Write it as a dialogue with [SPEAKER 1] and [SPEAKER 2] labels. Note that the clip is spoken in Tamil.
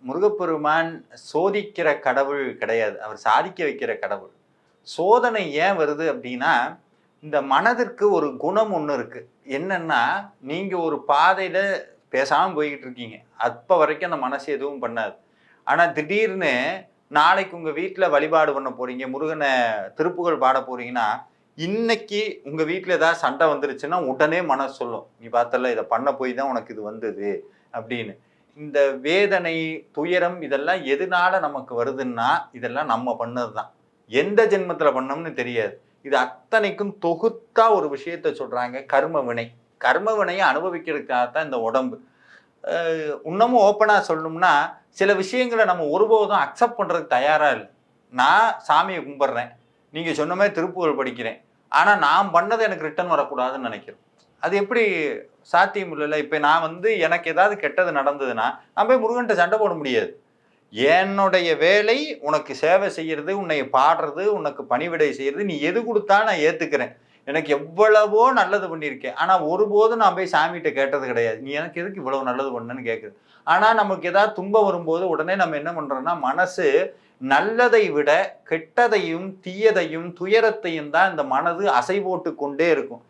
[SPEAKER 1] முருகப்பெருமான் சோதிக்கிற கடவுள் கிடையாது. அவர் சாதிக்க வைக்கிற கடவுள். சோதனை ஏன் வருது அப்படின்னா, இந்த மனதிற்கு ஒரு குணம் ஒண்ணு இருக்கு. என்னன்னா, நீங்க ஒரு பாதையில பேசாம போய்க்கிட்டு இருக்கீங்க. அப்ப வரைக்கும் அந்த மனசு எதுவும் பண்ணாது. ஆனா திடீர்னு நாளைக்கு உங்க வீட்ல வழிபாடு பண்ண போறீங்க. முருகன திருப்புகழ் பாட போறீங்கன்னா, இன்னைக்கு உங்க வீட்ல ஏதாவது சண்டை வந்துருச்சுன்னா, உடனே மனசு சொல்லும். "நீ பார்த்தல்ல இத பண்ண போய் தான் உனக்கு இது வந்தது." அப்படின்னு. இந்த வேதனை, துயரம் இதெல்லாம் எதுனால நமக்கு வருதுன்னா, இதெல்லாம் நம்ம பண்ணது தான். எந்த ஜென்மத்தில பண்ணோம்னு தெரியாது. இது அத்தனைக்கும் தொகுத்தா ஒரு விஷயத்த சொல்றாங்க. கர்ம வினை. கர்ம வினைய அனுபவிக்கிறதுக்காக தான் இந்த உடம்பு. இன்னமும் ஓப்பனா சொல்லணும்னா, சில விஷயங்கள நம்ம ஒருபோதும் அக்செப்ட் பண்றதுக்கு தயாரா இல்ல. நான் சாமிய கும்பிடுறேன். நீங்க சொன்ன மாரி திருப்புகழ் படிக்கிறேன். ஆனா நான் பண்ணது எனக்கு ரிட்டர்ன் வரக்கூடாதுன்னு நெனைக்கிறேன். அது எப்படி சாத்தியம் இல்லல்ல. இப்ப நான் எனக்கு ஏதாவது கெட்டது நடந்ததுன்னா, நான் போய் முருகன்ட்ட சண்டை போட முடியாது. என்னுடைய வேலை உனக்கு சேவை செய்யறது, உன்னைய பாடுறது, உனக்கு பணிவிடை செய்யறது. நீ எது குடுத்தாலும் நான் ஏத்துக்கிறேன். எனக்கு எவ்வளவோ நல்லது பண்ணியிருக்கேன். ஆனா ஒருபோதும் நான் போய் சாமிட்ட கேட்டது கிடையாது. நீ எனக்கு எதுக்கு இவ்வளவு நல்லது பண்ணன்னு கேட்குது. ஆனா நமக்கு ஏதாவது துன்பம் வரும்போது உடனே நம்ம என்ன பண்றோம்னா, மனசு நல்லதை விட கெட்டதையும், தீயதையும், துயரத்தையும் தான் இந்த மனது அசை போட்டுக் கொண்டே இருக்கும்.